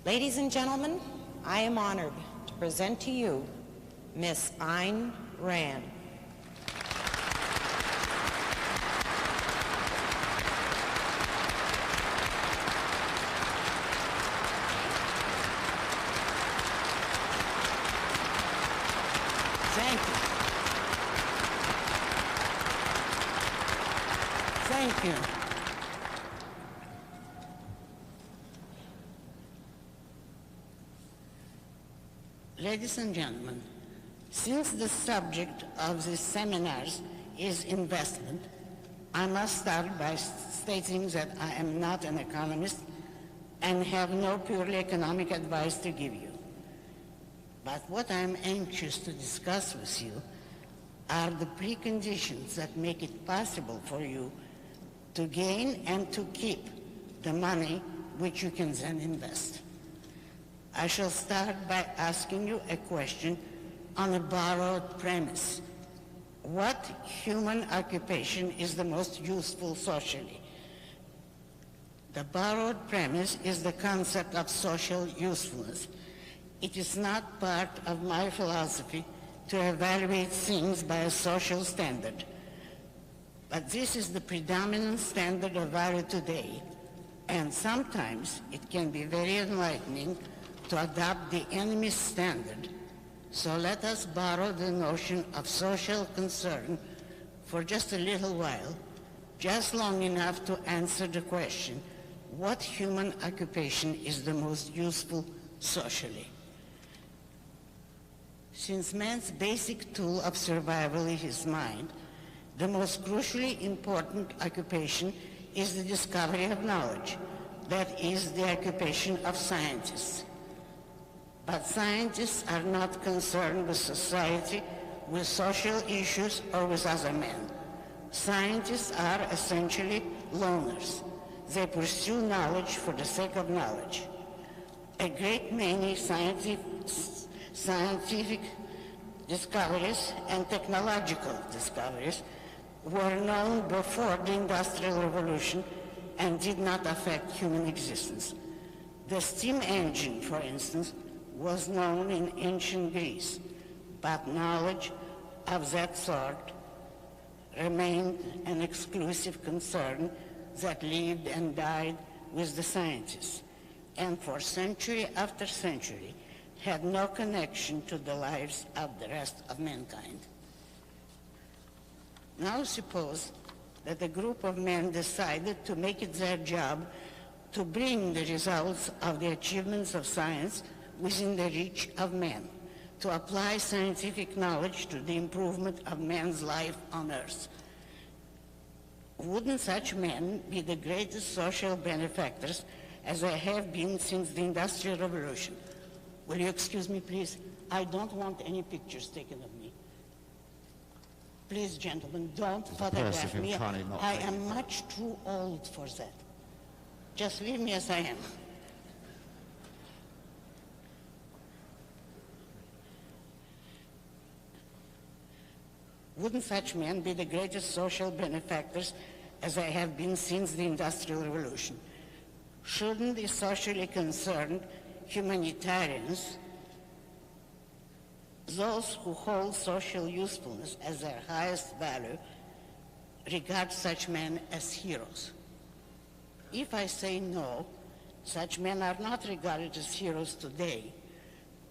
Ladies and gentlemen, I am honored to present to you Miss Ayn Rand. Thank you. Thank you. Ladies and gentlemen, since the subject of these seminars is investment, I must start by stating that I am not an economist and have no purely economic advice to give you. But what I am anxious to discuss with you are the preconditions that make it possible for you to gain and to keep the money which you can then invest. I shall start by asking you a question on a borrowed premise. What human occupation is the most useful socially? The borrowed premise is the concept of social usefulness. It is not part of my philosophy to evaluate things by a social standard, but this is the predominant standard of value today, and sometimes it can be very enlightening to adopt the enemy's standard. So let us borrow the notion of social concern for just a little while, just long enough to answer the question, what human occupation is the most useful socially? Since man's basic tool of survival is his mind, the most crucially important occupation is the discovery of knowledge. That is the occupation of scientists. But scientists are not concerned with society, with social issues, or with other men. Scientists are essentially loners. They pursue knowledge for the sake of knowledge. A great many scientific discoveries and technological discoveries were known before the Industrial Revolution and did not affect human existence. The steam engine, for instance, was known in ancient Greece, but knowledge of that sort remained an exclusive concern that lived and died with the scientists, and for century after century had no connection to the lives of the rest of mankind. Now suppose that a group of men decided to make it their job to bring the results of the achievements of science within the reach of men, to apply scientific knowledge to the improvement of man's life on earth. Wouldn't such men be the greatest social benefactors as they have been since the Industrial Revolution? Will you excuse me, please? I don't want any pictures taken of me. Please, gentlemen, don't photograph me. I am much too old for that. Just leave me as I am. Wouldn't such men be the greatest social benefactors as they have been since the Industrial Revolution? Shouldn't the socially concerned humanitarians, those who hold social usefulness as their highest value, regard such men as heroes? If I say no, such men are not regarded as heroes today.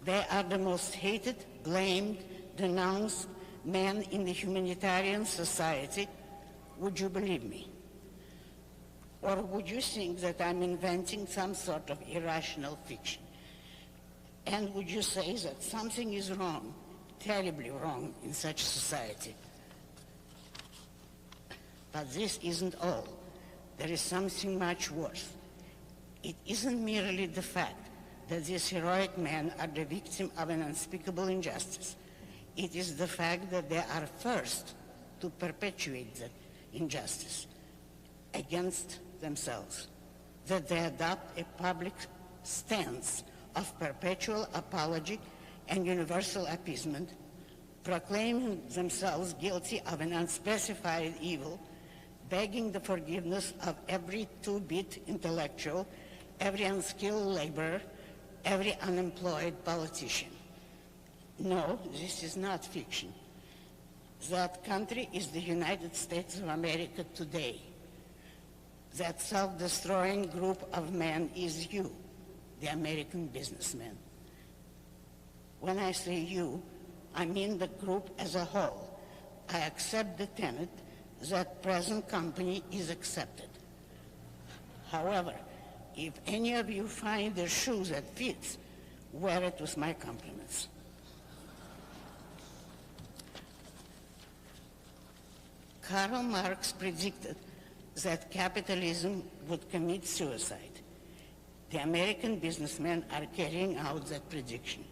They are the most hated, blamed, denounced men in the humanitarian society. Would you believe me? Or would you think that I'm inventing some sort of irrational fiction? And would you say that something is wrong, terribly wrong, in such society? But this isn't all. There is something much worse. It isn't merely the fact that these heroic men are the victim of an unspeakable injustice. It is the fact that they are first to perpetuate that injustice against themselves, that they adopt a public stance of perpetual apology and universal appeasement, proclaiming themselves guilty of an unspecified evil, begging the forgiveness of every two-bit intellectual, every unskilled laborer, every unemployed politician. No, this is not fiction. That country is the United States of America today. That self-destroying group of men is you, the American businessmen. When I say you, I mean the group as a whole. I accept the tenet that present company is accepted. However, if any of you find a shoe that fits, wear it with my compliments. Karl Marx predicted that capitalism would commit suicide. The American businessmen are carrying out that prediction.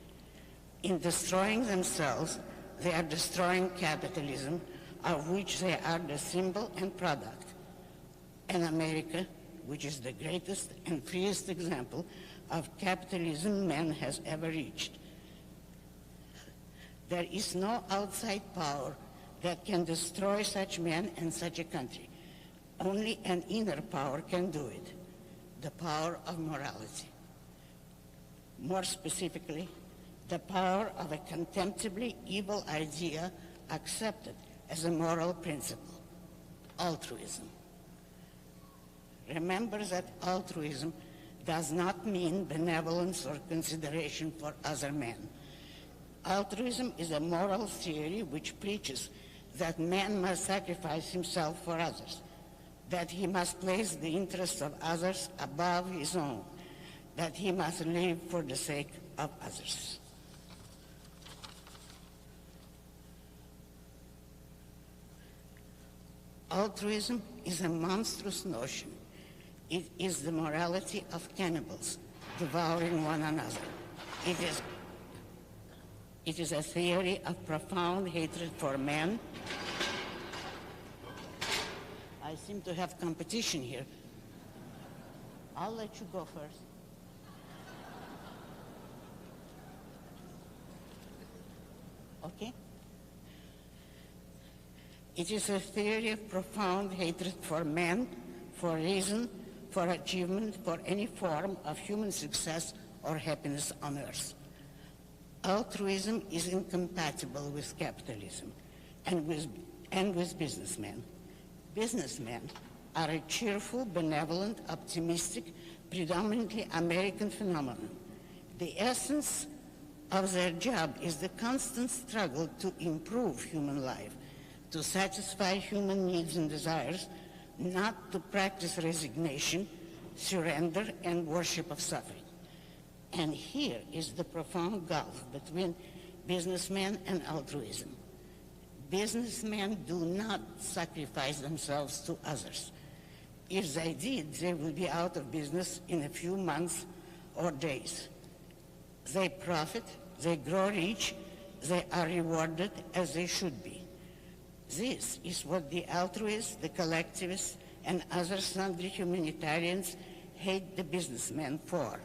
In destroying themselves, they are destroying capitalism, of which they are the symbol and product. And America, which is the greatest and freest example of capitalism man has ever reached. There is no outside power that can destroy such men and such a country. Only an inner power can do it, the power of morality. More specifically, the power of a contemptibly evil idea accepted as a moral principle, altruism. Remember that altruism does not mean benevolence or consideration for other men. Altruism is a moral theory which preaches that man must sacrifice himself for others, that he must place the interests of others above his own, that he must live for the sake of others. Altruism is a monstrous notion. It is the morality of cannibals devouring one another. It is a theory of profound hatred for men. I seem to have competition here. I'll let you go first. Okay? It is a theory of profound hatred for men, for reason, for achievement, for any form of human success or happiness on earth. Altruism is incompatible with capitalism and with businessmen. Businessmen are a cheerful, benevolent, optimistic, predominantly American phenomenon. The essence of their job is the constant struggle to improve human life, to satisfy human needs and desires, not to practice resignation, surrender, and worship of suffering. And here is the profound gulf between businessmen and altruism. Businessmen do not sacrifice themselves to others. If they did, they would be out of business in a few months or days. They profit, they grow rich, they are rewarded as they should be. This is what the altruists, the collectivists, and other sundry humanitarians hate the businessmen for,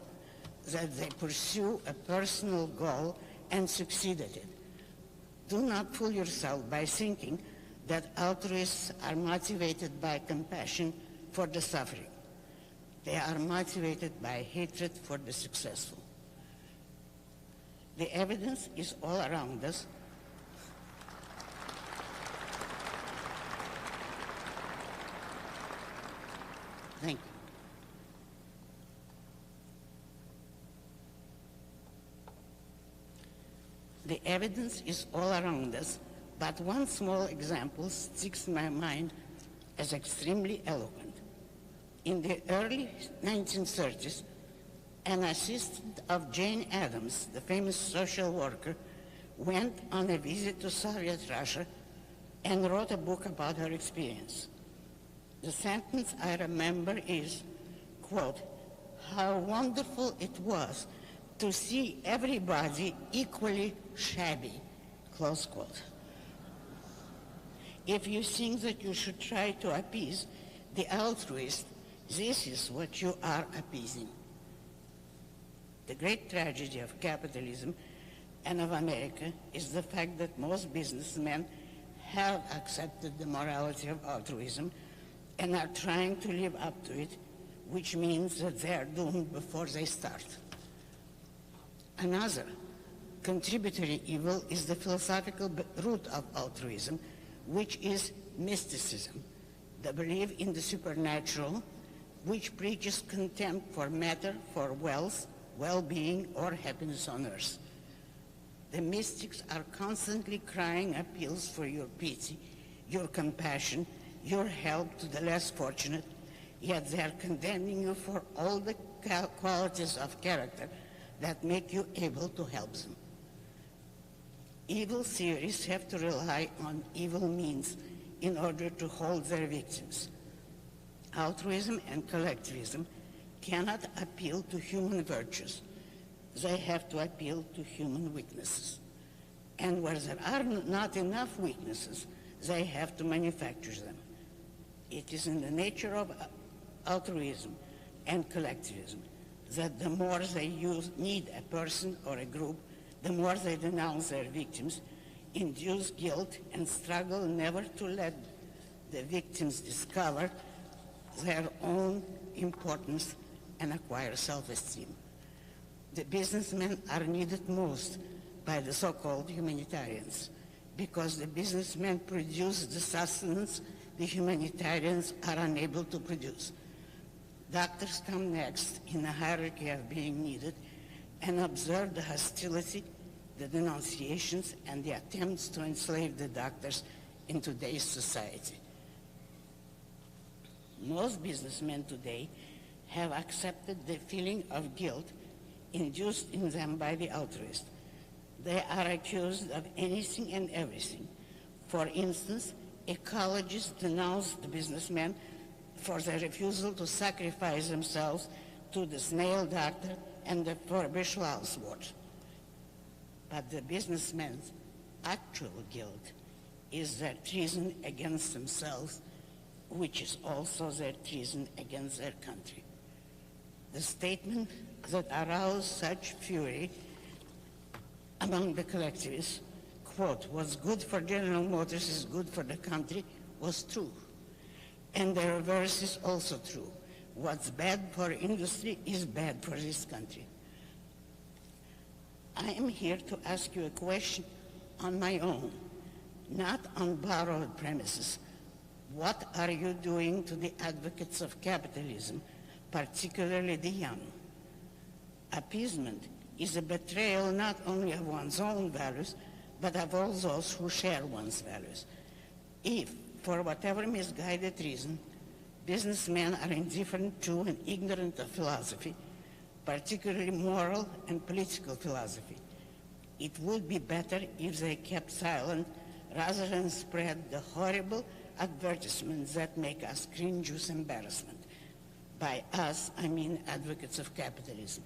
that they pursue a personal goal and succeed at it. Do not fool yourself by thinking that altruists are motivated by compassion for the suffering. They are motivated by hatred for the successful. The evidence is all around us. Thank you. The evidence is all around us, but one small example sticks in my mind as extremely eloquent. In the early 1930s, an assistant of Jane Addams, the famous social worker, went on a visit to Soviet Russia and wrote a book about her experience. The sentence I remember is, quote, "How wonderful it was to see everybody equally shabby," close quote. If you think that you should try to appease the altruist, this is what you are appeasing. The great tragedy of capitalism and of America is the fact that most businessmen have accepted the morality of altruism and are trying to live up to it, which means that they are doomed before they start. Another contributory evil is the philosophical root of altruism, which is mysticism, the belief in the supernatural, which preaches contempt for matter, for wealth, well-being, or happiness on earth. The mystics are constantly crying appeals for your pity, your compassion, your help to the less fortunate, yet they are condemning you for all the qualities of character that make you able to help them. Evil theories have to rely on evil means in order to hold their victims. Altruism and collectivism cannot appeal to human virtues. They have to appeal to human weaknesses. And where there are not enough weaknesses, they have to manufacture them. It is in the nature of altruism and collectivism that the more they need a person or a group, the more they denounce their victims, induce guilt, and struggle never to let the victims discover their own importance and acquire self-esteem. The businessmen are needed most by the so-called humanitarians, because the businessmen produce the sustenance the humanitarians are unable to produce. Doctors come next in a hierarchy of being needed and observe the hostility, the denunciations, and the attempts to enslave the doctors in today's society. Most businessmen today have accepted the feeling of guilt induced in them by the altruist. They are accused of anything and everything. For instance, ecologists denounce the businessmen for their refusal to sacrifice themselves to the snail doctor and the Furbish lousewort. But the businessmen's actual guilt is their treason against themselves, which is also their treason against their country. The statement that aroused such fury among the collectivists, quote, "What's good for General Motors is good for the country," was true. And the reverse is also true. What's bad for industry is bad for this country. I am here to ask you a question on my own, not on borrowed premises. What are you doing to the advocates of capitalism, particularly the young? Appeasement is a betrayal not only of one's own values, but of all those who share one's values. If, for whatever misguided reason, businessmen are indifferent to and ignorant of philosophy, particularly moral and political philosophy, it would be better if they kept silent rather than spread the horrible advertisements that make us cringe with embarrassment. By us, I mean advocates of capitalism.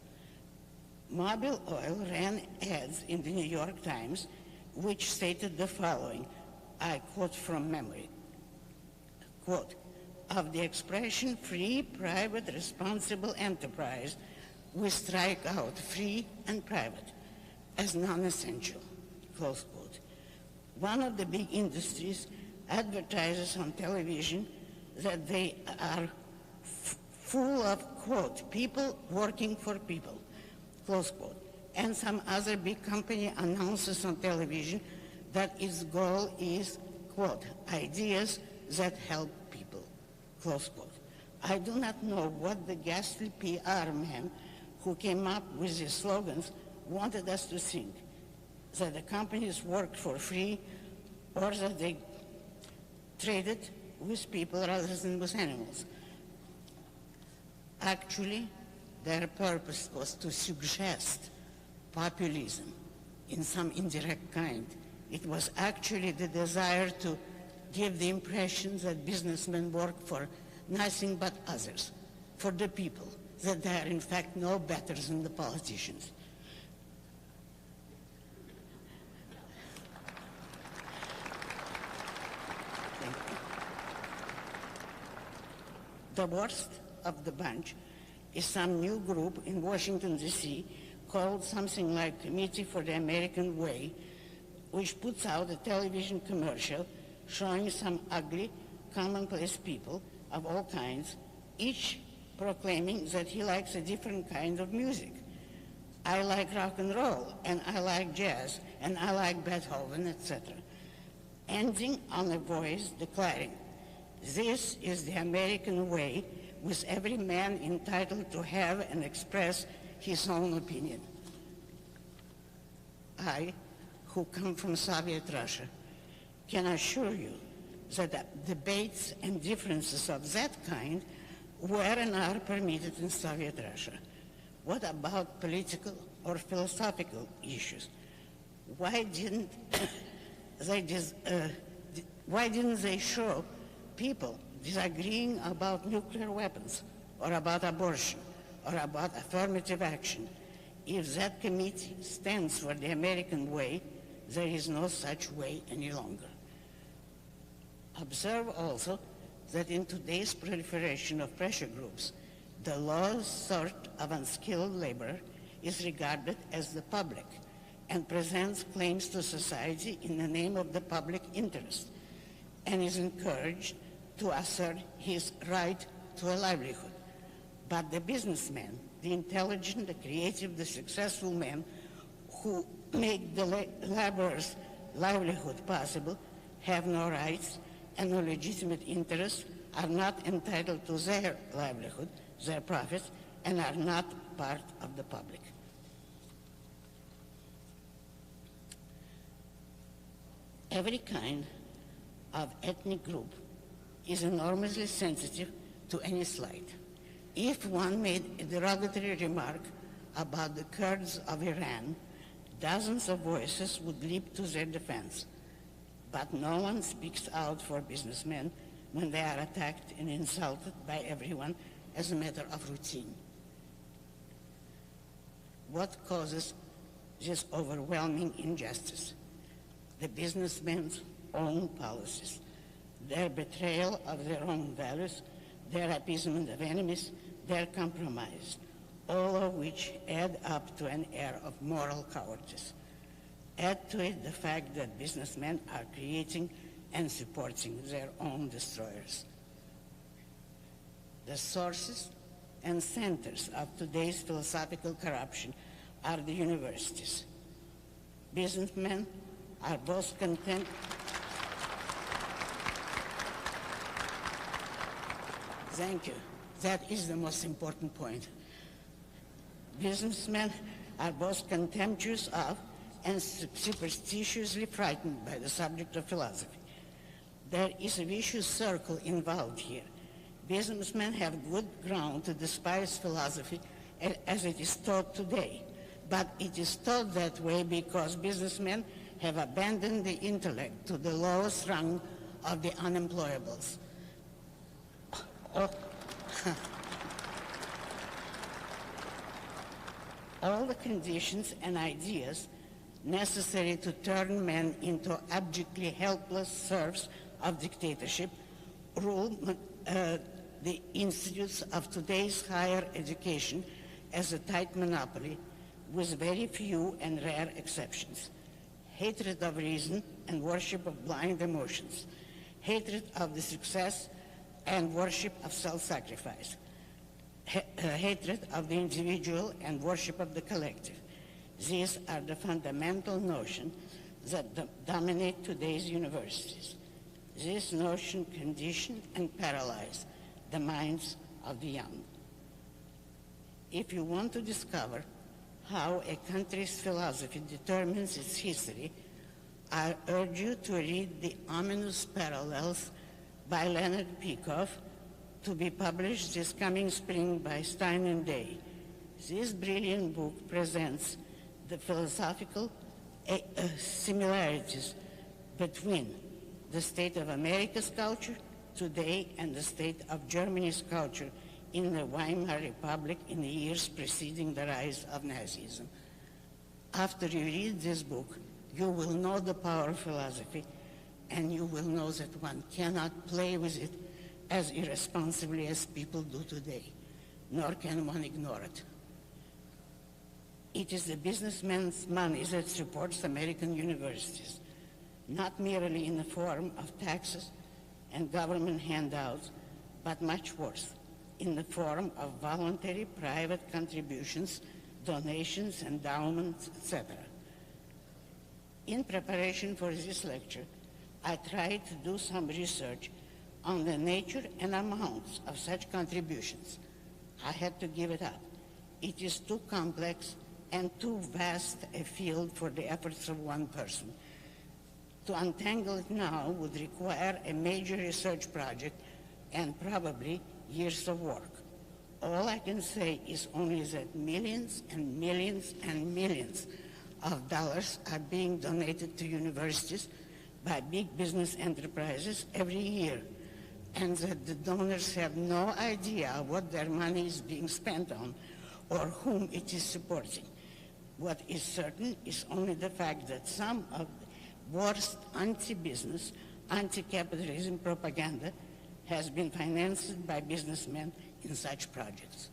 Mobil Oil ran ads in the New York Times which stated the following, I quote from memory, quote, "Of the expression free, private, responsible enterprise, we strike out free and private as non-essential," close quote. One of the big industries advertises on television that they are full of, quote, "people working for people," close quote. And some other big company announces on television that its goal is, quote, "ideas that help people," close quote. I do not know what the ghastly PR man who came up with these slogans wanted us to think, that the companies worked for free or that they traded with people rather than with animals. Actually, their purpose was to suggest populism in some indirect kind. It was actually the desire to give the impression that businessmen work for nothing but others, for the people, that they are in fact no better than the politicians. Thank you. The worst of the bunch is some new group in Washington, D.C., called something like Committee for the American Way, which puts out a television commercial showing some ugly, commonplace people of all kinds, each proclaiming that he likes a different kind of music. I like rock and roll, and I like jazz, and I like Beethoven, etc. Ending on a voice declaring, "This is the American way, with every man entitled to have and express his own opinion." I, who come from Soviet Russia, can assure you that debates and differences of that kind were and are permitted in Soviet Russia. What about political or philosophical issues? Why didn't they show people disagreeing about nuclear weapons or about abortion or about affirmative action? If that committee stands for the American way, there is no such way any longer. Observe also that in today's proliferation of pressure groups, the lowest sort of unskilled labor is regarded as the public and presents claims to society in the name of the public interest and is encouraged to assert his right to a livelihood. But the businessmen, the intelligent, the creative, the successful men who make the laborer's livelihood possible have no rights and no legitimate interests, are not entitled to their livelihood, their profits, and are not part of the public. Every kind of ethnic group is enormously sensitive to any slight. If one made a derogatory remark about the Kurds of Iran, dozens of voices would leap to their defense. But no one speaks out for businessmen when they are attacked and insulted by everyone as a matter of routine. What causes this overwhelming injustice? The businessmen's own policies, their betrayal of their own values, their appeasement of enemies, their compromise, all of which add up to an air of moral cowardice. Add to it the fact that businessmen are creating and supporting their own destroyers. The sources and centers of today's philosophical corruption are the universities. Businessmen are both content. Thank you. That is the most important point. Businessmen are both contemptuous of and superstitiously frightened by the subject of philosophy. There is a vicious circle involved here. Businessmen have good ground to despise philosophy as it is taught today, but it is taught that way because businessmen have abandoned the intellect to the lowest rung of the unemployables. All the conditions and ideas necessary to turn men into abjectly helpless serfs of dictatorship rule the institutes of today's higher education as a tight monopoly with very few and rare exceptions. Hatred of reason and worship of blind emotions, hatred of the success and worship of self-sacrifice, hatred of the individual and worship of the collective. These are the fundamental notions that dominate today's universities. This notion condition and paralyze the minds of the young. If you want to discover how a country's philosophy determines its history, I urge you to read The Ominous Parallels by Leonard Peikoff, to be published this coming spring by Stein and Day. This brilliant book presents the philosophical similarities between the state of America's culture today and the state of Germany's culture in the Weimar Republic in the years preceding the rise of Nazism. After you read this book, you will know the power of philosophy, and you will know that one cannot play with it as irresponsibly as people do today, nor can one ignore it. It is the businessman's money that supports American universities, not merely in the form of taxes and government handouts, but much worse, in the form of voluntary private contributions donations, endowments, etc. In preparation for this lecture, I tried to do some research on the nature and amounts of such contributions. I had to give it up. It is too complex and too vast a field for the efforts of one person. To untangle it now would require a major research project and probably years of work. All I can say is only that millions and millions and millions of dollars are being donated to universities by big business enterprises every year, and that the donors have no idea what their money is being spent on or whom it is supporting. What is certain is only the fact that some of the worst anti-business, anti-capitalism propaganda has been financed by businessmen in such projects.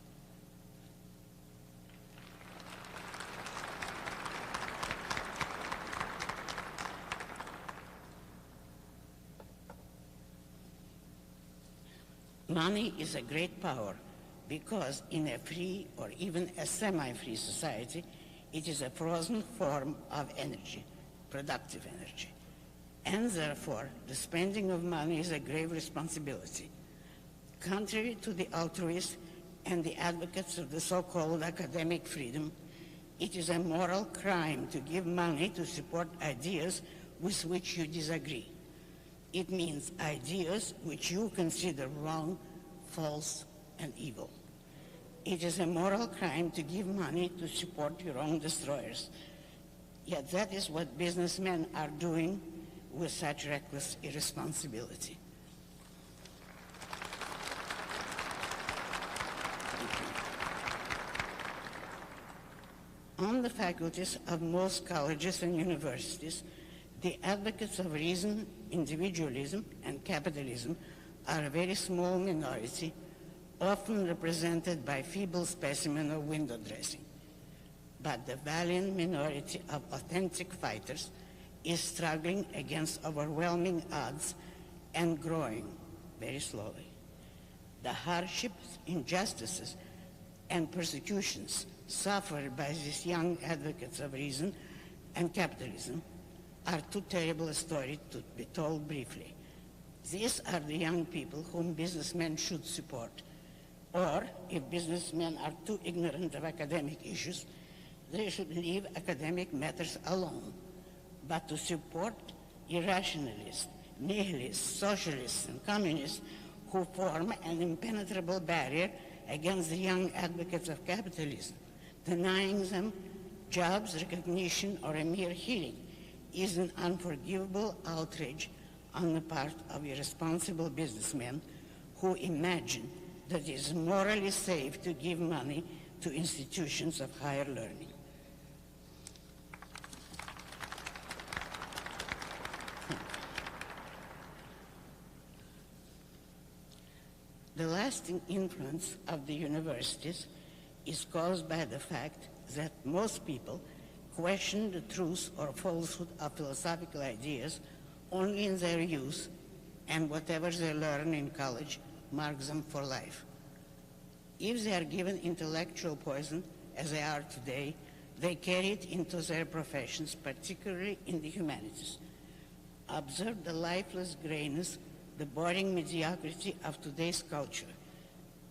Money is a great power because in a free or even a semi-free society, it is a frozen form of energy, productive energy. And therefore, the spending of money is a grave responsibility. Contrary to the altruists and the advocates of the so-called academic freedom, it is a moral crime to give money to support ideas with which you disagree. It means ideas which you consider wrong, false, and evil. It is a moral crime to give money to support your own destroyers. Yet that is what businessmen are doing with such reckless irresponsibility. On the faculties of most colleges and universities, the advocates of reason, individualism, and capitalism are a very small minority, often represented by feeble specimen of window dressing. But the valiant minority of authentic fighters is struggling against overwhelming odds and growing very slowly. The hardships, injustices, and persecutions suffered by these young advocates of reason and capitalism are too terrible a story to be told briefly. These are the young people whom businessmen should support. Or, if businessmen are too ignorant of academic issues, they should leave academic matters alone. But to support irrationalists, nihilists, socialists, and communists who form an impenetrable barrier against the young advocates of capitalism, denying them jobs, recognition, or a mere hearing, is an unforgivable outrage on the part of irresponsible businessmen who imagine that it is morally safe to give money to institutions of higher learning. The lasting influence of the universities is caused by the fact that most people question the truth or falsehood of philosophical ideas only in their youth, and whatever they learn in college marks them for life. If they are given intellectual poison, as they are today, they carry it into their professions, particularly in the humanities. Observe the lifeless grayness, the boring mediocrity of today's culture.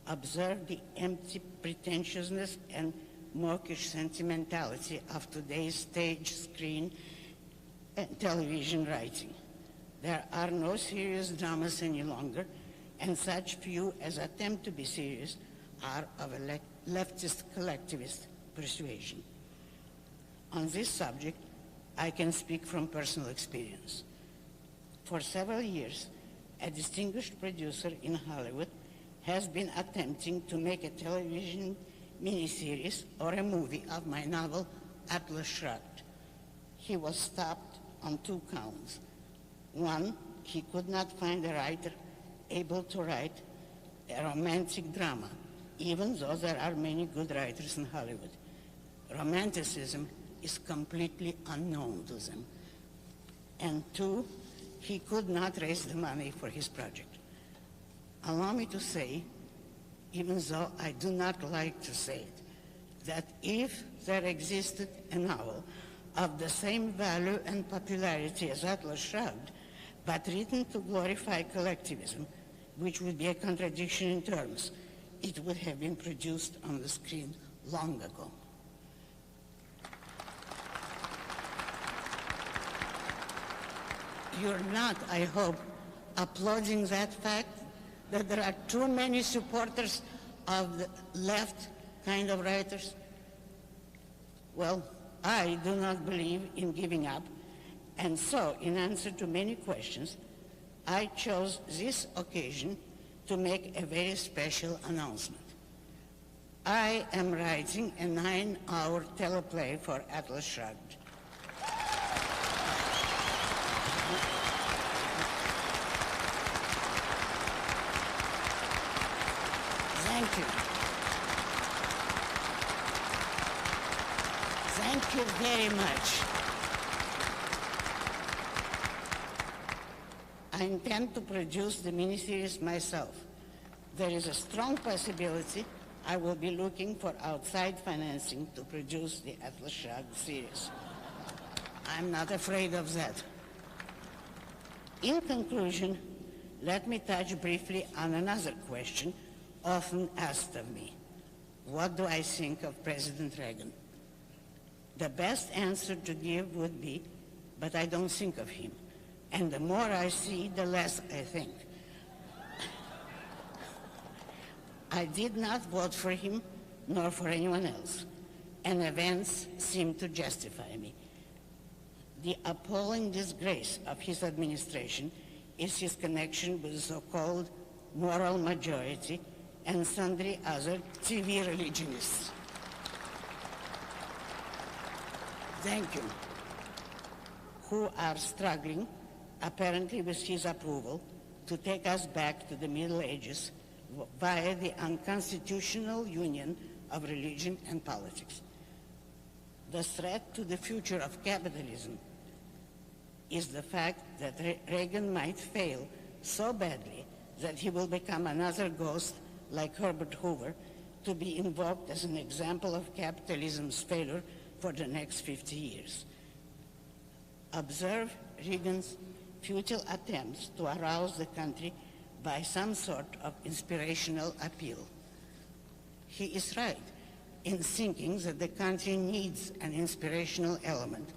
Observe the empty pretentiousness and mawkish sentimentality of today's stage, screen, and television writing. There are no serious dramas any longer, and such few as attempt to be serious are of a leftist collectivist persuasion. On this subject, I can speak from personal experience. For several years, a distinguished producer in Hollywood has been attempting to make a television miniseries or a movie of my novel, Atlas Shrugged. He was stopped on 2 counts. One, he could not find a writer able to write a romantic drama, even though there are many good writers in Hollywood. Romanticism is completely unknown to them. And 2, he could not raise the money for his project. Allow me to say, even though I do not like to say it, that if there existed a novel of the same value and popularity as Atlas Shrugged, but written to glorify collectivism, which would be a contradiction in terms, it would have been produced on the screen long ago. You're not, I hope, applauding that fact that there are too many supporters of the left kind of writers? Well, I do not believe in giving up, and so, in answer to many questions, I chose this occasion to make a very special announcement. I am writing a 9-hour teleplay for Atlas Shrugged. Thank you. Thank you very much. I intend to produce the miniseries myself. There is a strong possibility I will be looking for outside financing to produce the Atlas Shrugged series. I'm not afraid of that. In conclusion, let me touch briefly on another question often asked of me. What do I think of President Reagan? The best answer to give would be, but I don't think of him. And the more I see, the less I think. I did not vote for him, nor for anyone else, and events seem to justify me. The appalling disgrace of his administration is his connection with the so-called moral majority and sundry other TV religionists. Thank you. Who are struggling, apparently with his approval, to take us back to the Middle Ages via the unconstitutional union of religion and politics. The threat to the future of capitalism is the fact that Reagan might fail so badly that he will become another ghost like Herbert Hoover, to be invoked as an example of capitalism's failure for the next 50 years. Observe Reagan's futile attempts to arouse the country by some sort of inspirational appeal. He is right in thinking that the country needs an inspirational element,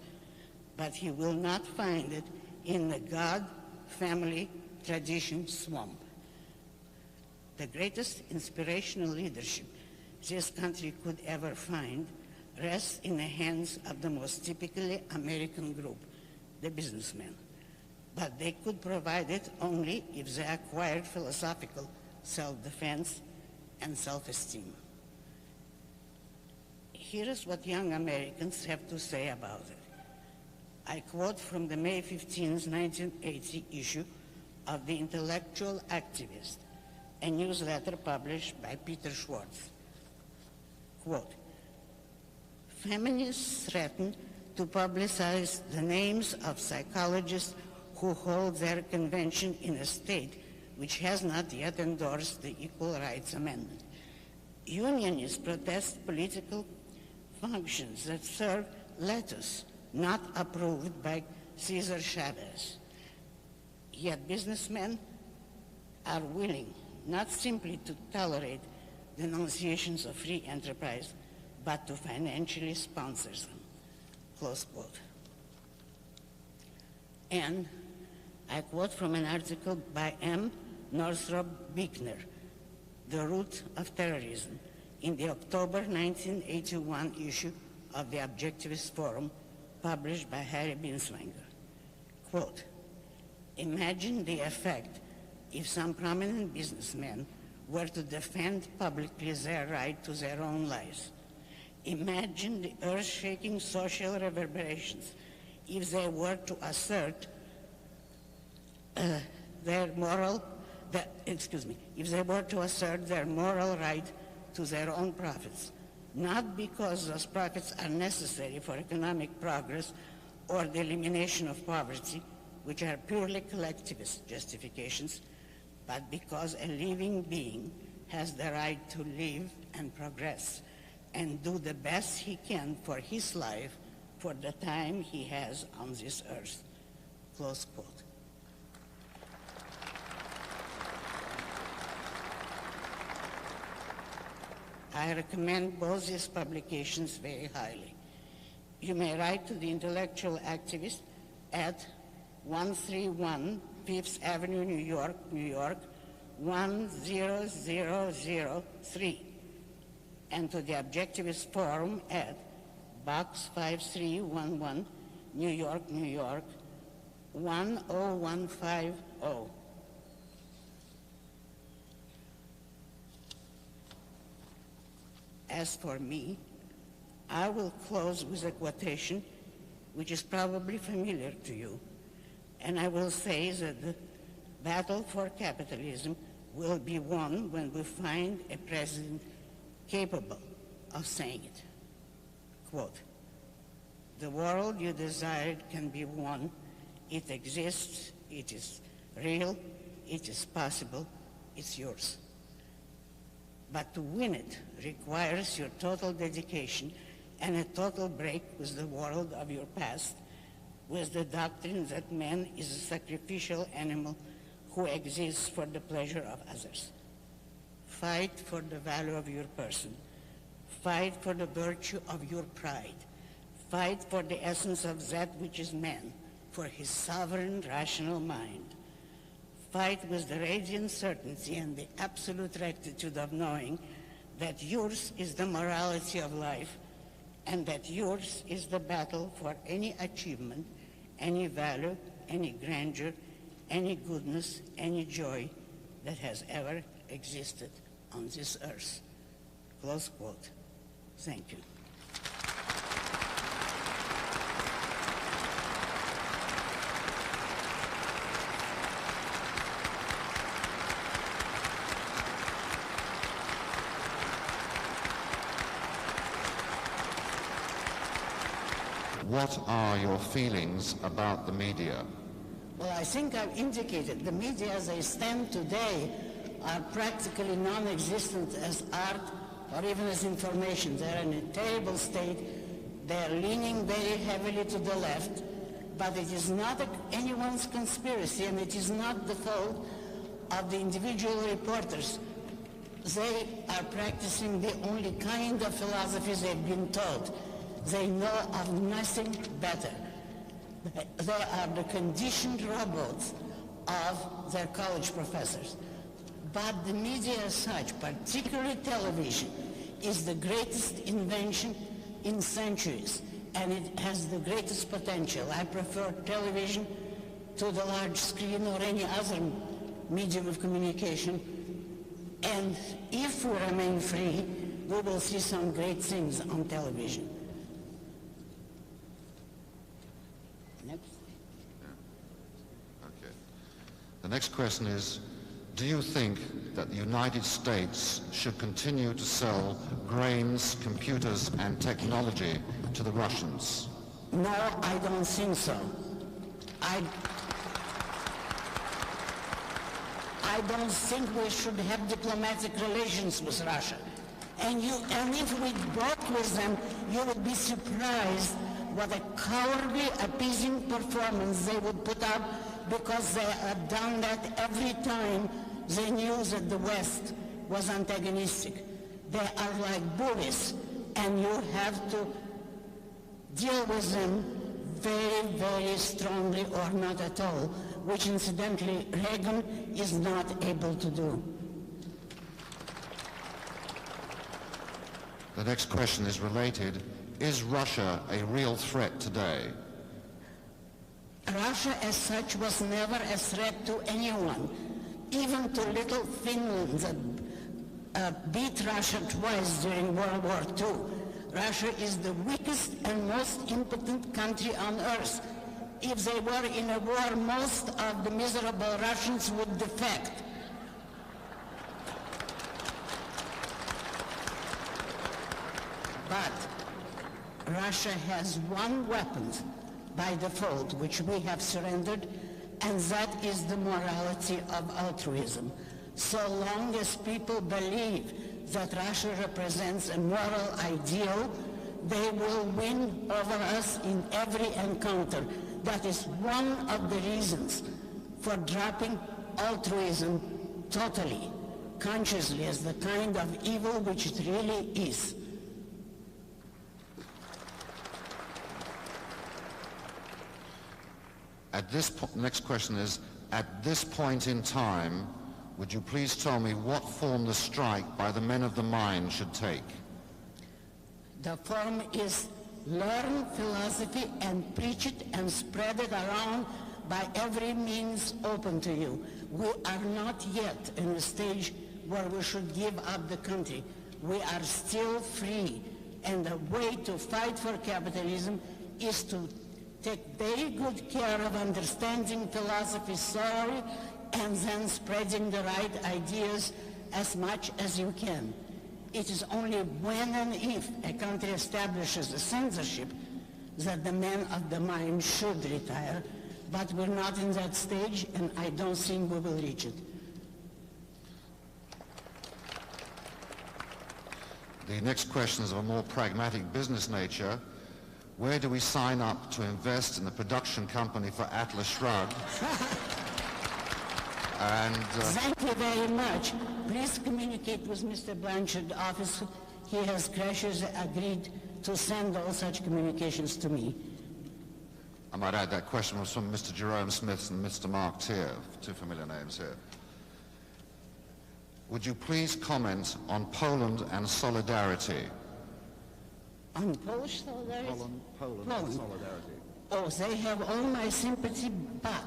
but he will not find it in the God, family, tradition swamp. The greatest inspirational leadership this country could ever find rests in the hands of the most typically American group, the businessmen. But they could provide it only if they acquired philosophical self-defense and self-esteem. Here is what young Americans have to say about it. I quote from the May 15, 1980 issue of The Intellectual Activist, a newsletter published by Peter Schwartz. Quote, feminists threaten to publicize the names of psychologists who hold their convention in a state which has not yet endorsed the Equal Rights Amendment. Unionists protest political functions that serve lettuce, not approved by Cesar Chavez. Yet businessmen are willing not simply to tolerate denunciations of free enterprise, but to financially sponsor them. Close quote. And I quote from an article by M. Northrop Buechner, The Root of Terrorism, in the October 1981 issue of the Objectivist Forum, published by Harry Binswanger. Quote, imagine the effect if some prominent businessmen were to defend publicly their right to their own lives. Imagine the earth-shaking social reverberations if they were to assert their moral right to their own profits, not because those profits are necessary for economic progress or the elimination of poverty, which are purely collectivist justifications, but because a living being has the right to live and progress, and do the best he can for his life for the time he has on this earth. Close quote. I recommend both these publications very highly. You may write to the intellectual activist at 131 Fifth Avenue, New York, New York, 10003, and to the Objectivist Forum at Box 5311, New York, New York, 10150. As for me, I will close with a quotation which is probably familiar to you, and I will say that the battle for capitalism will be won when we find a president capable of saying it. Quote, "The world you desired can be won. It exists, it is real, it is possible, it's yours. But to win it requires your total dedication and a total break with the world of your past, with the doctrine that man is a sacrificial animal who exists for the pleasure of others. Fight for the value of your person. Fight for the virtue of your pride. Fight for the essence of that which is man, for his sovereign, rational mind. Fight with the radiant certainty and the absolute rectitude of knowing that yours is the morality of life and that yours is the battle for any achievement, any value, any grandeur, any goodness, any joy that has ever existed on this earth." Close quote. Thank you. What are your feelings about the media? Well, I think I've indicated the media as they stand today are practically non-existent as art or even as information. They're in a terrible state. They're leaning very heavily to the left, but it is not anyone's conspiracy, and it is not the fault of the individual reporters. They are practicing the only kind of philosophies they've been taught. They know of nothing better. They are the conditioned robots of their college professors. But the media as such, particularly television, is the greatest invention in centuries, and it has the greatest potential. I prefer television to the large screen or any other medium of communication. And if we remain free, we will see some great things on television. Okay. The next question is, do you think that the United States should continue to sell grains, computers, and technology to the Russians? No, I don't think so. I don't think we should have diplomatic relations with Russia. And if we broke with them, you would be surprised what a cowardly, appeasing performance they would put up, because they have done that every time they knew that the West was antagonistic. They are like bullies, and you have to deal with them very, very strongly or not at all, which incidentally Reagan is not able to do. The next question is related. Is Russia a real threat today? Russia as such was never a threat to anyone, even to little Finland that beat Russia twice during World War II. Russia is the weakest and most impotent country on earth. If they were in a war, most of the miserable Russians would defect. But Russia has one weapon by default, which we have surrendered, and that is the morality of altruism. So long as people believe that Russia represents a moral ideal, they will win over us in every encounter. That is one of the reasons for dropping altruism totally, consciously, as the kind of evil which it really is. Next question is, at this point in time, would you please tell me what form the strike by the men of the mind should take? The form is learn philosophy and preach it and spread it around by every means open to you. We are not yet in a stage where we should give up the country. We are still free, and the way to fight for capitalism is to take very good care of understanding philosophy's theory and then spreading the right ideas as much as you can. It is only when and if a country establishes a censorship that the men of the mind should retire, but we're not in that stage, and I don't think we will reach it. The next question is of a more pragmatic business nature. Where do we sign up to invest in the production company for Atlas Shrugged? Thank you very much. Please communicate with Mr. Blanchard's office. He has graciously agreed to send all such communications to me. I might add that question was from Mr. Jerome Smith and Mr. Mark Tier, two familiar names here. Would you please comment on Poland and solidarity? On Polish solidarity? Poland and solidarity. Oh, they have all my sympathy, but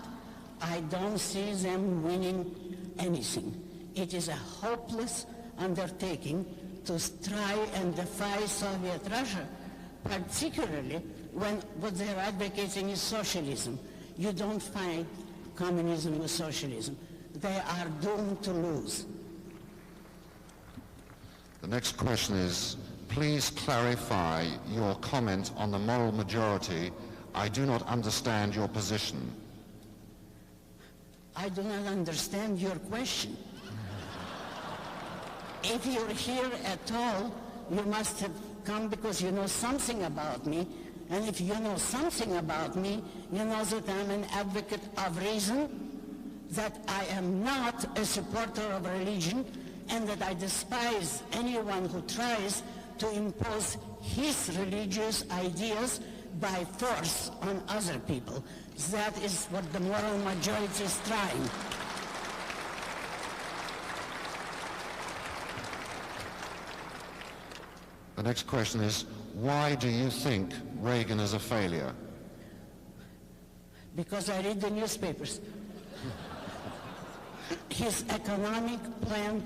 I don't see them winning anything. It is a hopeless undertaking to try and defy Soviet Russia, particularly when what they're advocating is socialism. You don't find communism with socialism. They are doomed to lose. The next question is, please clarify your comment on the moral majority. I do not understand your position. I do not understand your question. If you're here at all, you must have come because you know something about me. And if you know something about me, you know that I'm an advocate of reason, that I am not a supporter of religion, and that I despise anyone who tries to impose his religious ideas by force on other people. That is what the moral majority is trying. The next question is, why do you think Reagan is a failure? Because I read the newspapers. His economic plan,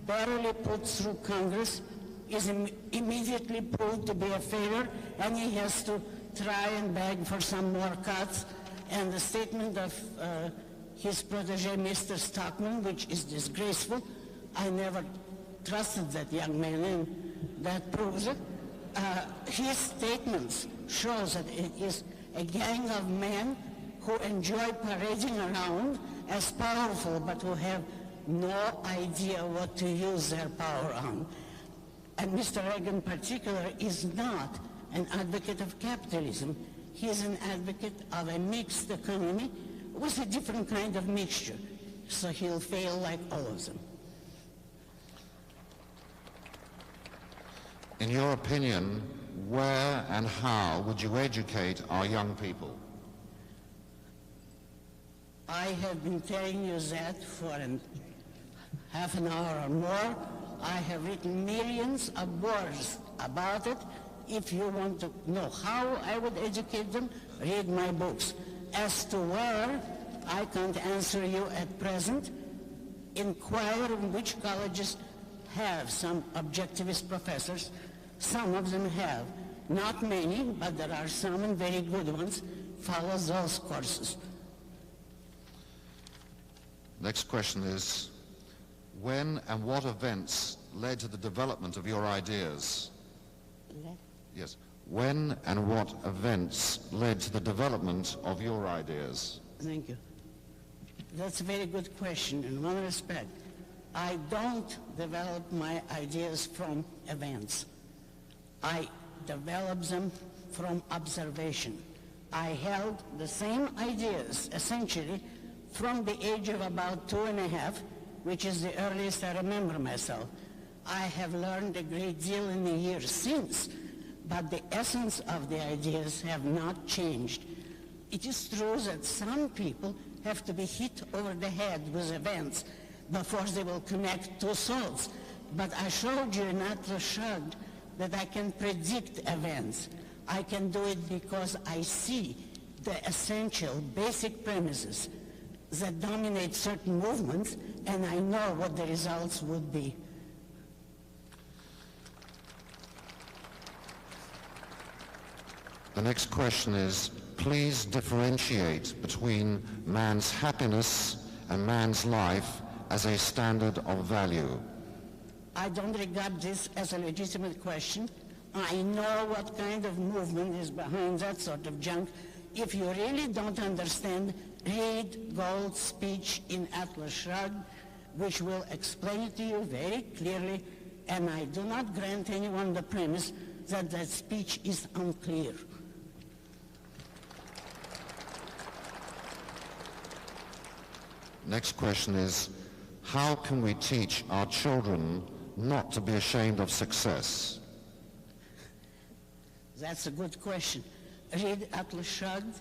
barely put through Congress, is immediately proved to be a failure, and he has to try and beg for some more cuts. And the statement of his protege, Mr. Stockman, which is disgraceful, I never trusted that young man, and that proves it. His statements shows that it is a gang of men who enjoy parading around as powerful, but who have no idea what to use their power on. And Mr. Reagan in particular is not an advocate of capitalism. He is an advocate of a mixed economy with a different kind of mixture. So he'll fail like all of them. In your opinion, where and how would you educate our young people? I have been telling you that for half an hour or more. I have written millions of words about it. If you want to know how I would educate them, read my books. As to where, I can't answer you at present. Inquire in which colleges have some objectivist professors. Some of them have. Not many, but there are some and very good ones. Follow those courses. Next question is, when and what events led to the development of your ideas? Yes. When and what events led to the development of your ideas? Thank you. That's a very good question in one respect. I don't develop my ideas from events. I develop them from observation. I held the same ideas, essentially, from the age of about 2.5, which is the earliest I remember myself. I have learned a great deal in the years since, but the essence of the ideas have not changed. It is true that some people have to be hit over the head with events before they will connect two thoughts. But I showed you in Atlas Shrugged that I can predict events. I can do it because I see the essential, basic premises that dominate certain movements, and I know what the results would be. The next question is, please differentiate between man's happiness and man's life as a standard of value. I don't regard this as a legitimate question. I know what kind of movement is behind that sort of junk. If you really don't understand, read Gold's speech in Atlas Shrugged, which will explain it to you very clearly, and I do not grant anyone the premise that that speech is unclear. Next question is, how can we teach our children not to be ashamed of success? That's a good question. Read Atlas Shrugged,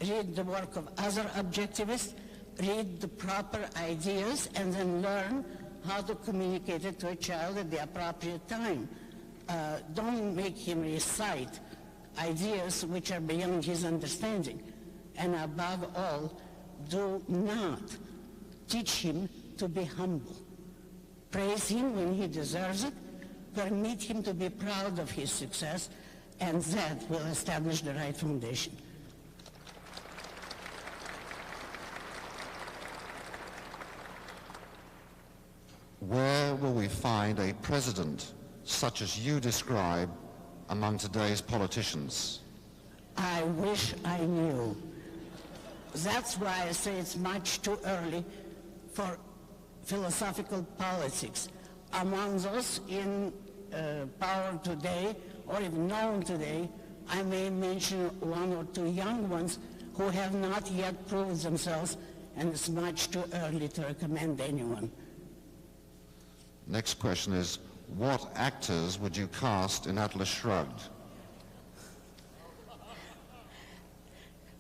read the work of other objectivists, read the proper ideas, and then learn how to communicate it to a child at the appropriate time. Don't make him recite ideas which are beyond his understanding. And above all, do not teach him to be humble. Praise him when he deserves it, permit him to be proud of his success, and that will establish the right foundation. Where will we find a president such as you describe among today's politicians? I wish I knew. That's why I say it's much too early for philosophical politics. Among those in power today, or even known today, I may mention one or two young ones who have not yet proved themselves, and it's much too early to recommend anyone. Next question is, what actors would you cast in Atlas Shrugged?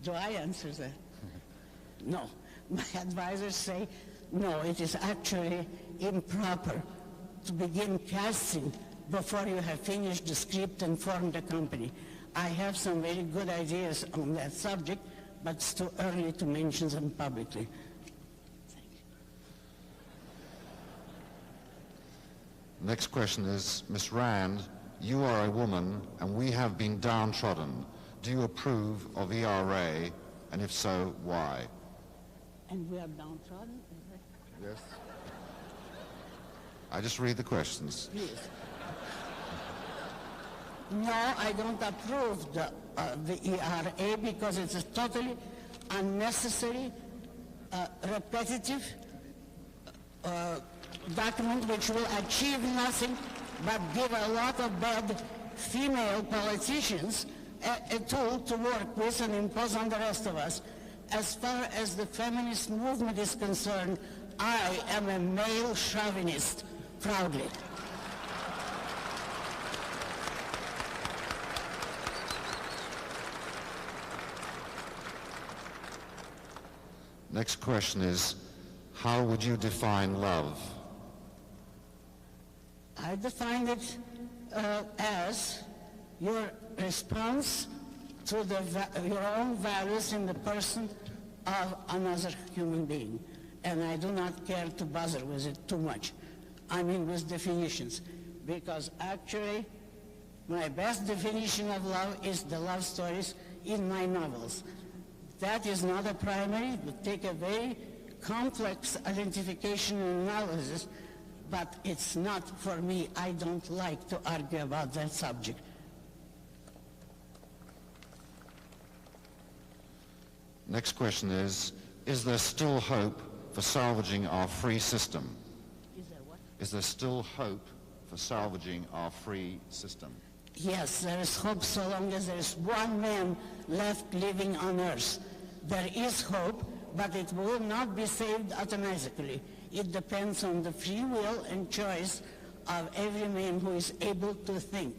Do I answer that? No. My advisors say, no, it is actually improper to begin casting before you have finished the script and formed a company. I have some very good ideas on that subject, but it's too early to mention them publicly. Next question is, Ms. Rand, you are a woman and we have been downtrodden. Do you approve of ERA, and if so, why? And we are downtrodden? Yes. I just read the questions. Please. No, I don't approve the ERA because it's a totally unnecessary, repetitive document which will achieve nothing but give a lot of bad female politicians a tool to work with and impose on the rest of us. As far as the feminist movement is concerned, I am a male chauvinist, proudly. Next question is, how would you define love? I define it as your response to your own values in the person of another human being. And I do not care to bother with it too much. I mean with definitions. Because actually, my best definition of love is the love stories in my novels. That is not a primary. It would take a very complex identification and analysis, but it's not for me. I don't like to argue about that subject. Next question is there still hope for salvaging our free system? Is there Is there still hope for salvaging our free system? Yes, there is hope so long as there is one man left living on earth. There is hope, but it will not be saved automatically. It depends on the free will and choice of every man who is able to think.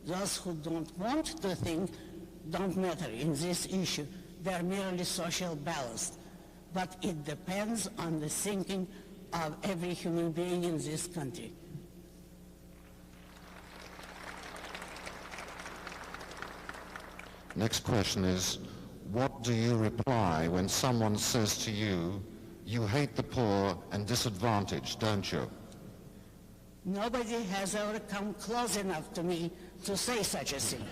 Those who don't want to think don't matter in this issue. They are merely social ballast. But it depends on the thinking of every human being in this country. Next question is, what do you reply when someone says to you, you hate the poor and disadvantaged, don't you? Nobody has ever come close enough to me to say such a thing.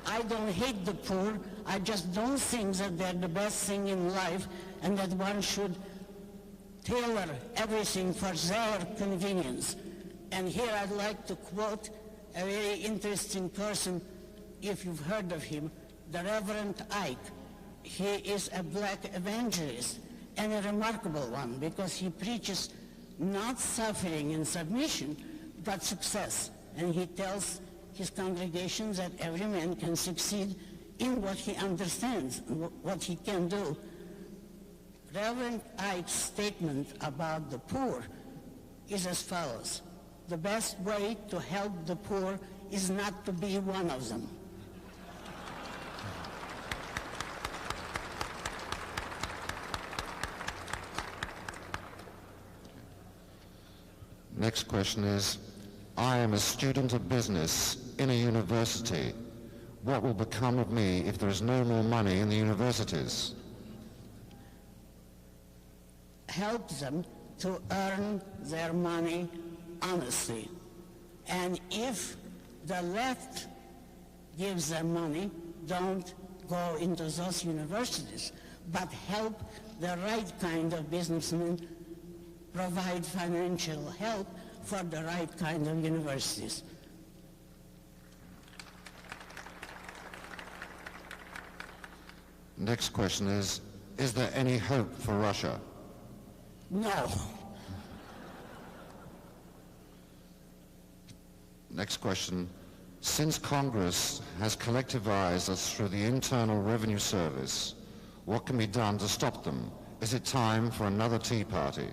I don't hate the poor, I just don't think that they're the best thing in life and that one should tailor everything for their convenience. And here I'd like to quote a very interesting person, if you've heard of him, the Reverend Ike. He is a black evangelist and a remarkable one because he preaches not suffering and submission, but success. And he tells his congregation that every man can succeed in what he understands, what he can do. Reverend Ike's statement about the poor is as follows: the best way to help the poor is not to be one of them. Next question is, I am a student of business in a university. What will become of me if there is no more money in the universities? Help them to earn their money honestly. And if the left gives them money, don't go into those universities, but help the right kind of businessmen provide financial help for the right kind of universities. Next question is there any hope for Russia? No. Next question, since Congress has collectivized us through the Internal Revenue Service, what can be done to stop them? Is it time for another Tea Party?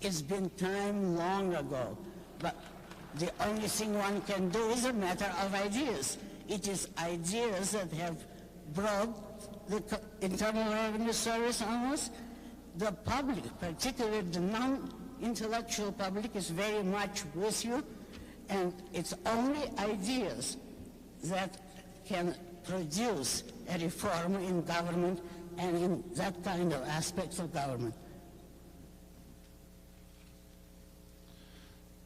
It's been time long ago, but the only thing one can do is a matter of ideas. It is ideas that have brought the Internal Revenue Service on us. The public, particularly the non-intellectual public, is very much with you, and it's only ideas that can produce a reform in government and in that kind of aspects of government.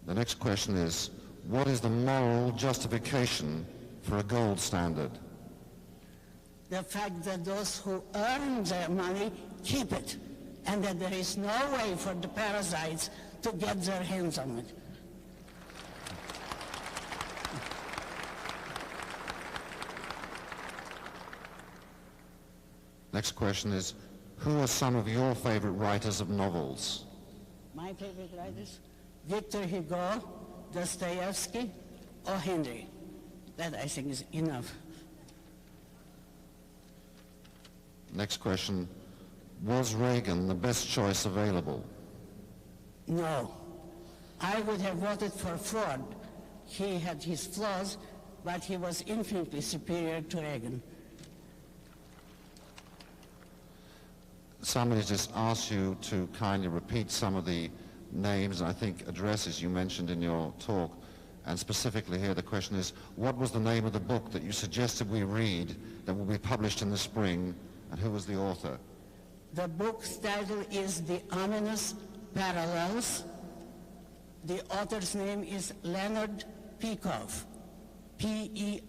The next question is, what is the moral justification for a gold standard? The fact that those who earn their money keep it, and that there is no way for the parasites to get their hands on it. Next question is, who are some of your favorite writers of novels? My favorite writers? Victor Hugo, Dostoevsky, or Henry. That, I think, is enough. Next question, was Reagan the best choice available? No. I would have voted for Ford. He had his flaws, but he was infinitely superior to Reagan. Somebody just asked you to kindly repeat some of the names and I think addresses you mentioned in your talk. And specifically here the question is, what was the name of the book that you suggested we read that will be published in the spring, and who was the author? The book's title is The Ominous Parallels. The author's name is Leonard Peikoff, P-E-I-K-O-F-F.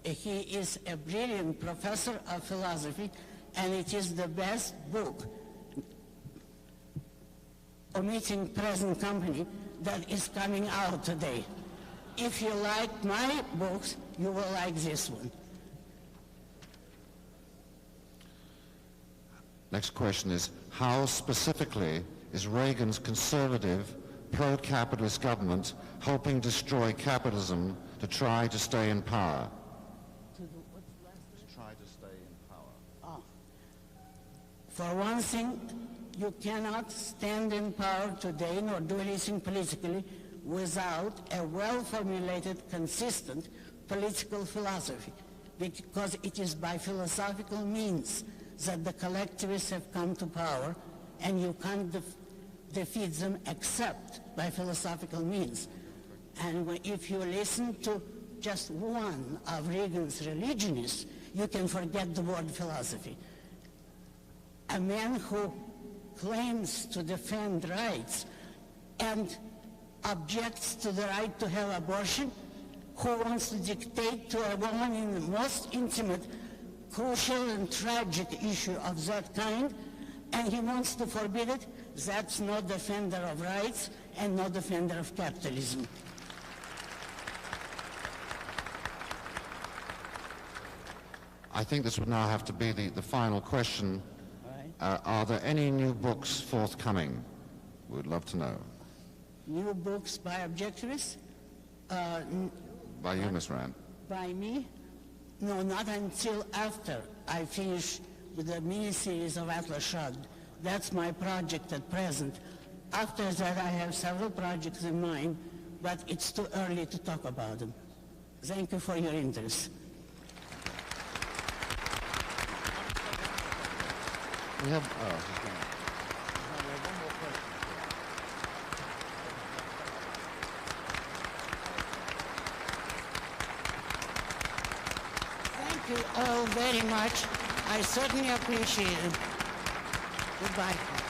He is a brilliant professor of philosophy, and it is the best book, omitting present company, that is coming out today. If you like my books, you will like this one. Next question is, how specifically is Reagan's conservative, pro-capitalist government helping destroy capitalism to try to stay in power? Try to stay in power. For one thing, you cannot stand in power today nor do anything politically without a well-formulated, consistent political philosophy, because it is by philosophical means that the collectivists have come to power, and you can't defeat them except by philosophical means. And if you listen to just one of Reagan's religionists, you can forget the word philosophy. A man who claims to defend rights and objects to the right to have abortion, who wants to dictate to a woman in the most intimate, crucial and tragic issue of that kind, and he wants to forbid it, that's no defender of rights and no defender of capitalism. I think this would now have to be the final question. Right. Are there any new books forthcoming? We'd love to know. New books by objectivists? By you, Ms. Rand. By me? No, not until after I finish with the mini-series of Atlas Shrugged. That's my project at present. After that, I have several projects in mind, but it's too early to talk about them. Thank you for your interest. We have, Thank you all very much. I certainly appreciate it. Goodbye.